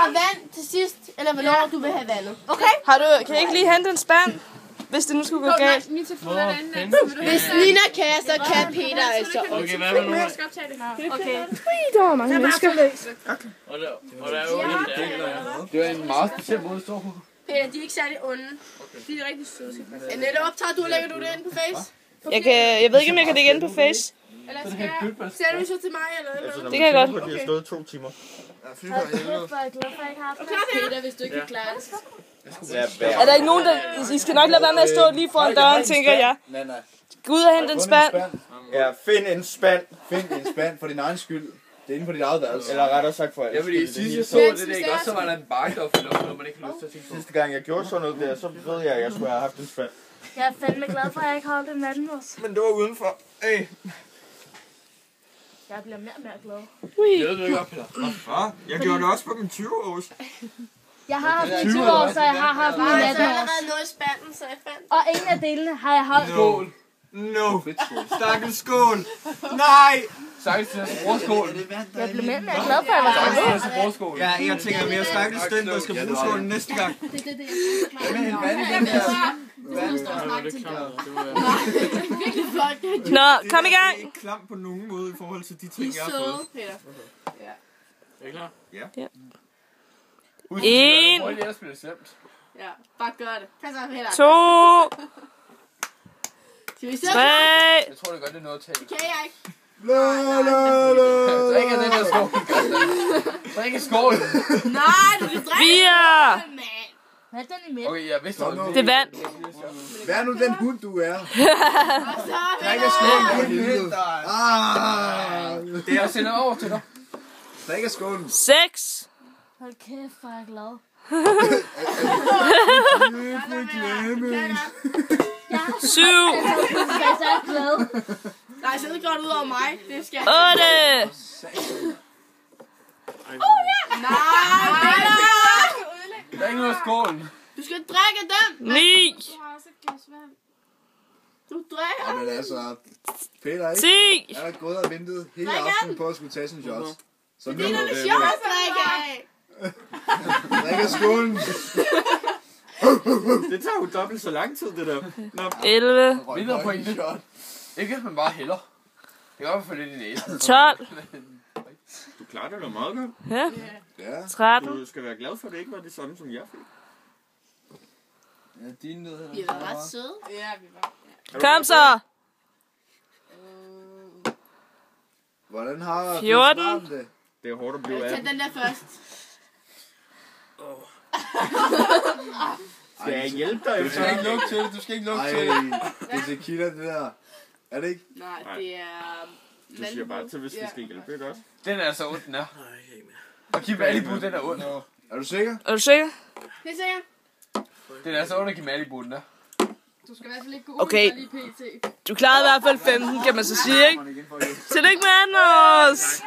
har vand til sidst, eller hvornår du vil have vandet. Okay. Kan I ikke lige hente en spand, hvis det nu skulle gå galt? Hvis Nina kan, så kan Peter altså. Okay, hvad er der nu? Okay. Der var mange mennesker. Og der er jo det er en meget speciel måde at stå på. Peter, de er ikke særlig onde. De er rigtig søde. Annette, optager du, lægger du det ind på Face? Jeg ved ikke, om jeg kan lægge ind på Face. Eller skal jeg? Ser du så til mig, eller? Det kan jeg godt. De har stået 2 timer. Peter, hvis du ikke kan klare det. Er der ikke nogen, der... I skal nok lade være med at stå lige foran døren, tænker jeg. Nej. Gå ud og hente en spand. Ja, find en spand. Find en spand for din egen skyld. Det er inde på dit eget værelse. Eller rettere sagt for alt. Jeg vil lige sige, jeg så det ikke også, så var der en bakke, der var fyldt op, når man ikke har lyst til at tænke på. Sidste gang jeg gjorde sådan noget der, så ved jeg, at jeg skulle have haft en spand. Jeg er fandme glad for, at jeg ikke holdt en vandmos. Men det var udenfor. Hey. Jeg bliver mere og mere glad. Jeg ved ikke op, Peter. Jeg gjorde det også på min 20-års. Jeg har haft min 20 år, så jeg har haft min 18 år. Jeg har allerede noget i spanden, så jeg fandt. Og ingen af delene har jeg holdt. Skål. No. Stakkels skål. Nej. Stakkels til at bruge skål. Jeg blev mere og mere glad for, at jeg var Stakkels til at bruge skål. Ja, jeg tænker mere stakkels den, der skal bruge skålen næste gang. Det er det, jeg Virkelig flot. Nå, kom i gang. Det er ikke klam på nogen måde i forhold til de ting, I jeg har søde, fået. Peter. Er I klar? Ja. En. Prøv lige at spille slemt. Ja, bare gør det. Pas op, Peter. 2. Skal vi se? 3. Jeg tror, det gør det noget at tage. Det kan jeg ikke. Drik af den der skål. Drik af skålen. Nej, du kan drikke. 4. Mand. Hvad er den i midten? Okay, jeg vidste det. Det er vand. Vær nu den hund, du er. Og så, Drik af skålen. Det er jeg sender over til dig. Drik af skålen. 6. Hold kæft, hvor er jeg glad. Syv. Jeg er så glad. Nej, så er det godt ud over mig. Det skal 8. Nej, Der er ikke noget af skålen. du skal drikke dem. 9. Du har også et glas vand. Du drikker. Men altså, Peter, ikke? 10. Jeg har gået og ventet hele aftenen på at skulle tage sin shot. Så nu Det er det sjovt at drikke af. drik af skålen. Det tager jo dobbelt så lang tid, det der. Nå. 11. Mindre pointe. Ikke hvis man bare hælder. Det kan godt få lidt i næsen. 12. Du klarer det da meget godt. Ja. Ja. 13. Du skal være glad for, at det ikke var det samme, som jeg fik. Ja, dine nødder. Vi var ret søde. Ja, vi var. Kom så. Hvordan har 14. det? Det er hårdt at blive af. Tag den der først. Skal jeg hjælpe dig? Du skal ikke lukke til det. Du skal ikke lukke Ej, til det. det er tequila, det der. Er det ikke? Nej, det er... Du siger bare til, hvis vi skal hjælpe, ikke også? Den er så ond, den er. Og Kim Malibu, den er ond. Er du sikker? Er du sikker? Det er sikkert. Den er så ond, at Kim Malibu, den er. Du skal i hvert fald ikke gå Okay. lige pt. Du klarede i hvert fald 15, kan man så sige, ikke? Tillykke med Anders!